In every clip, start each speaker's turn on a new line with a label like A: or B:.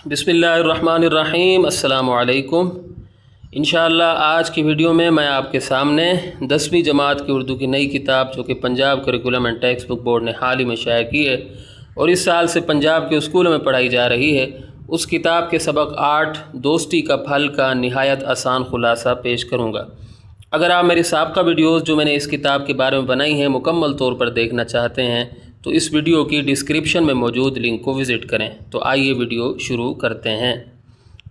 A: बिस्मिल्लाहिर्रहमानिर्रहीम। अस्सलामु अलैकुम। इंशाअल्लाह आज की वीडियो में मैं आपके सामने 10वीं जमात की उर्दू की नई किताब जो कि Punjab curriculum and text book board ने हाल ही में शाया की है और इस साल से पंजाब के स्कूलों में पढ़ाई जा रही है, उस किताब के सबक 8 दोस्ती का फल का निहायत आसान ख़ुलासा पेश करूँगा। अगर आप मेरी साबका वीडियोज़ जो मैंने इस किताब के बारे में बनाई हैं मुकम्मल तौर पर देखना चाहते हैं तो इस वीडियो की डिस्क्रिप्शन में मौजूद लिंक को विज़िट करें। तो आइए वीडियो शुरू करते हैं।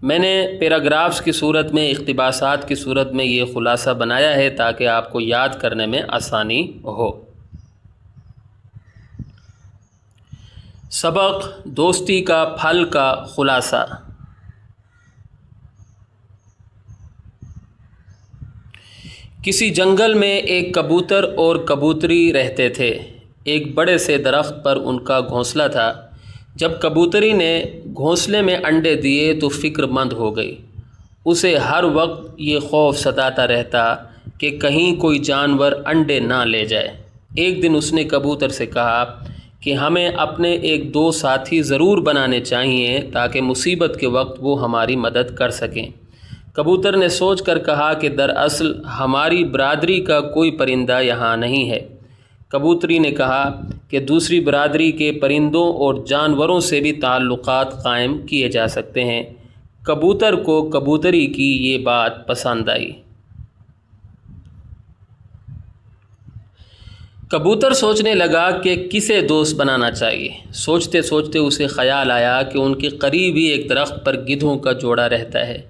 A: मैंने पैराग्राफ्स की सूरत में, इक़्तिबासात की सूरत में ये ख़ुलासा बनाया है ताकि आपको याद करने में आसानी हो। सबक दोस्ती का फल का ख़ुलासा। किसी जंगल में एक कबूतर और कबूतरी रहते थे। एक बड़े से दरख्त पर उनका घोंसला था। जब कबूतरी ने घोंसले में अंडे दिए तो फ़िक्रमंद हो गई। उसे हर वक्त ये खौफ सताता रहता कि कहीं कोई जानवर अंडे ना ले जाए। एक दिन उसने कबूतर से कहा कि हमें अपने एक दो साथी ज़रूर बनाने चाहिए ताकि मुसीबत के वक्त वो हमारी मदद कर सकें। कबूतर ने सोचकर कहा कि दरअसल हमारी बरादरी का कोई परिंदा यहाँ नहीं है। कबूतरी ने कहा कि दूसरी बरादरी के परिंदों और जानवरों से भी ताल्लुक़ात कायम किए जा सकते हैं। कबूतर को कबूतरी की ये बात पसंद आई। कबूतर सोचने लगा कि किसे दोस्त बनाना चाहिए। सोचते सोचते उसे ख़याल आया कि उनके करीब ही एक दरख्त पर गिद्धों का जोड़ा रहता है।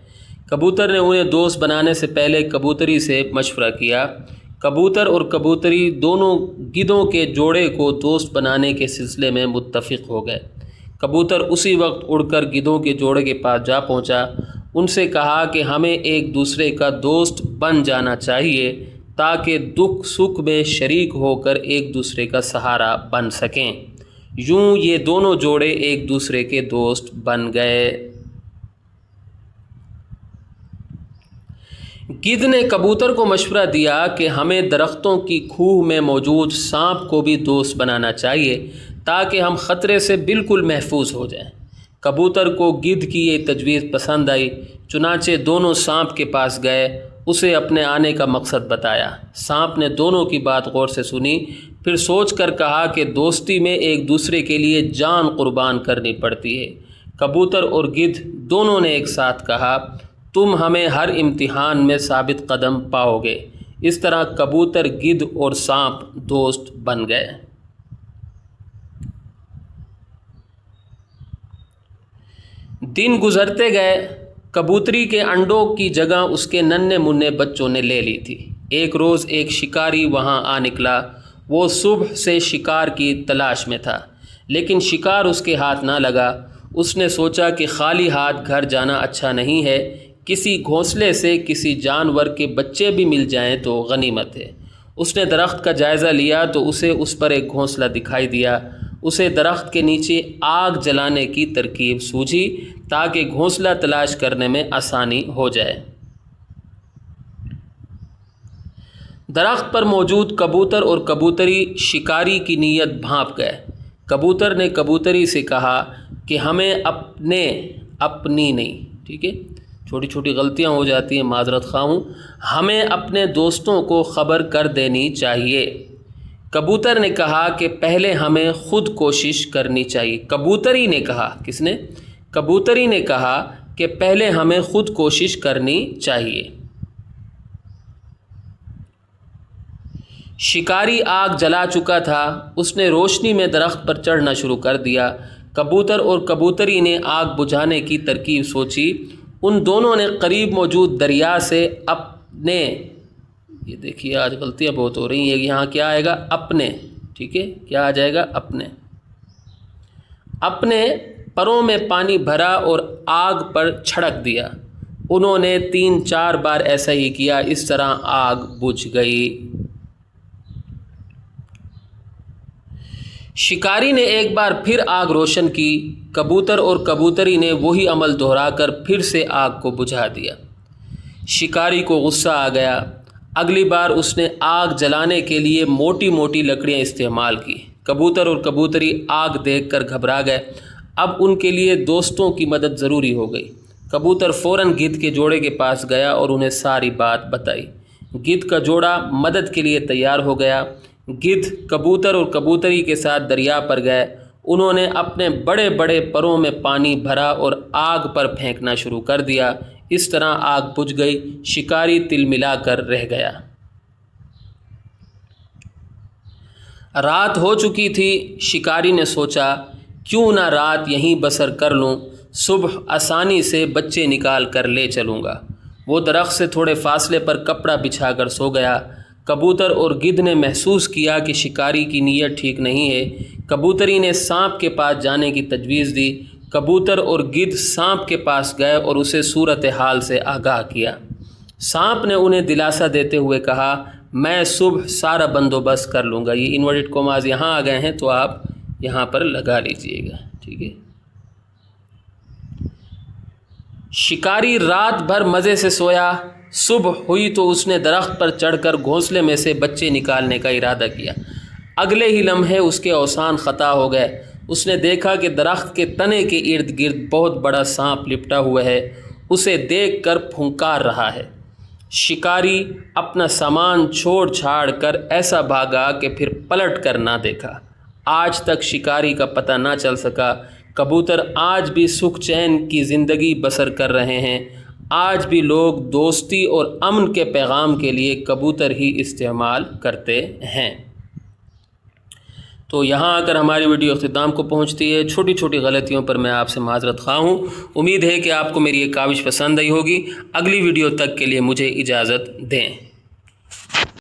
A: कबूतर ने उन्हें दोस्त बनाने से पहले कबूतरी से मशवरा किया। कबूतर और कबूतरी दोनों गिद्धों के जोड़े को दोस्त बनाने के सिलसिले में मुत्तफ़िक़ हो गए। कबूतर उसी वक्त उड़कर गिद्धों के जोड़े के पास जा पहुंचा। उनसे कहा कि हमें एक दूसरे का दोस्त बन जाना चाहिए ताकि दुख सुख में शरीक होकर एक दूसरे का सहारा बन सकें। यूं ये दोनों जोड़े एक दूसरे के दोस्त बन गए। गिद्ध ने कबूतर को मशवरा दिया कि हमें दरख्तों की खूह में मौजूद सांप को भी दोस्त बनाना चाहिए ताकि हम ख़तरे से बिल्कुल महफूज हो जाएं। कबूतर को गिद्ध की ये तजवीज़ पसंद आई। चुनाचे दोनों सांप के पास गए, उसे अपने आने का मकसद बताया। सांप ने दोनों की बात गौर से सुनी, फिर सोच कर कहा कि दोस्ती में एक दूसरे के लिए जान कुर्बान करनी पड़ती है। कबूतर और गिद्ध दोनों ने एक साथ कहा, तुम हमें हर इम्तिहान में साबित कदम पाओगे। इस तरह कबूतर, गिद्ध और सांप दोस्त बन गए। दिन गुजरते गए। कबूतरी के अंडों की जगह उसके नन्हे मुन्ने बच्चों ने ले ली थी। एक रोज़ एक शिकारी वहां आ निकला। वो सुबह से शिकार की तलाश में था, लेकिन शिकार उसके हाथ ना लगा। उसने सोचा कि खाली हाथ घर जाना अच्छा नहीं है। किसी घोंसले से किसी जानवर के बच्चे भी मिल जाएं तो गनीमत है। उसने दरख्त का जायज़ा लिया तो उसे उस पर एक घोंसला दिखाई दिया। उसे दरख्त के नीचे आग जलाने की तरकीब सूझी ताकि घोंसला तलाश करने में आसानी हो जाए। दरख्त पर मौजूद कबूतर और कबूतरी शिकारी की नीयत भांप गए। कबूतर ने कबूतरी से कहा कि हमें अपनी नहीं, ठीक है, छोटी छोटी गलतियां हो जाती हैं, माजरत ख़्वाह हूँ, हमें अपने दोस्तों को ख़बर कर देनी चाहिए। कबूतर ने कहा कि पहले हमें ख़ुद कोशिश करनी चाहिए। कबूतरी ने कहा, किसने? कबूतरी ने कहा कि पहले हमें ख़ुद कोशिश करनी चाहिए। शिकारी आग जला चुका था। उसने रोशनी में दरख्त पर चढ़ना शुरू कर दिया। कबूतर और कबूतरी ने आग बुझाने की तरकीब सोची। उन दोनों ने करीब मौजूद दरिया से अपने, ये देखिए आज गलतियाँ बहुत हो रही हैं, यहाँ क्या आएगा? अपने, ठीक है, क्या आ जाएगा? अपने परों में पानी भरा और आग पर छिड़क दिया। उन्होंने 3-4 बार ऐसा ही किया। इस तरह आग बुझ गई। शिकारी ने एक बार फिर आग रोशन की। कबूतर और कबूतरी ने वही अमल दोहराकर फिर से आग को बुझा दिया। शिकारी को गुस्सा आ गया। अगली बार उसने आग जलाने के लिए मोटी मोटी लकड़ियां इस्तेमाल की। कबूतर और कबूतरी आग देखकर घबरा गए। اب ان کے لیے دوستوں کی مدد ضروری ہو گئی۔ کبوتر فوراً گدھ کے جوڑے کے پاس گیا اور انہیں ساری بات بتائی۔ گدھ کا جوڑا مدد کے لیے تیار ہو گیا۔ گدھ کبوتر اور کبوتری کے ساتھ دریا پر گئے۔ انہوں نے اپنے بڑے بڑے پروں میں پانی بھرا اور آگ پر پھینکنا شروع کر دیا۔ اس طرح آگ بجھ گئی، شکاری تل ملا کر رہ گیا۔ رات ہو چکی تھی۔ شکاری نے سوچا کیوں نہ رات یہیں بسر کر لوں، صبح آسانی سے بچے نکال کر لے چلوں گا۔ وہ درخت سے تھوڑے فاصلے پر کپڑا بچھا کر سو گیا۔ کبوتر اور گدھ نے محسوس کیا کہ شکاری کی نیت ٹھیک نہیں ہے۔ کبوتری نے سانپ کے پاس جانے کی تجویز دی۔ کبوتر اور گدھ سانپ کے پاس گئے اور اسے صورتحال سے آگاہ کیا۔ سانپ نے انہیں دلاسا دیتے ہوئے کہا میں صبح سارا بندوبست کر لوں گا۔ یہ انورٹڈ کوماز یہاں آ گئے ہیں تو آپ یہاں پر لگا لیجئے گا، ٹھیک ہے۔ شکاری رات بھر مزے سے سویا۔ صبح ہوئی تو اس نے درخت پر چڑھ کر گھونسلے میں سے بچے نکالنے کا ارادہ کیا۔ اگلے ہی لمحے اس کے اوسان خطا ہو گئے۔ اس نے دیکھا کہ درخت کے تنے کے ارد گرد بہت بڑا سانپ لپٹا ہوا ہے، اسے دیکھ کر پھنکار رہا ہے۔ شکاری اپنا سامان چھوڑ چھاڑ کر ایسا بھاگا کہ پھر پلٹ کر نہ دیکھا۔ آج تک شکاری کا پتہ نہ چل سکا۔ کبوتر آج بھی سکھ چین کی زندگی بسر کر رہے ہیں۔ آج بھی لوگ دوستی اور امن کے پیغام کے لیے کبوتر ہی استعمال کرتے ہیں۔ تو یہاں آ کر ہماری ویڈیو اختتام کو پہنچتی ہے۔ چھوٹی چھوٹی غلطیوں پر میں آپ سے معذرت خواہ ہوں۔ امید ہے کہ آپ کو میری یہ کاوش پسند آئی ہوگی۔ اگلی ویڈیو تک کے لیے مجھے اجازت دیں۔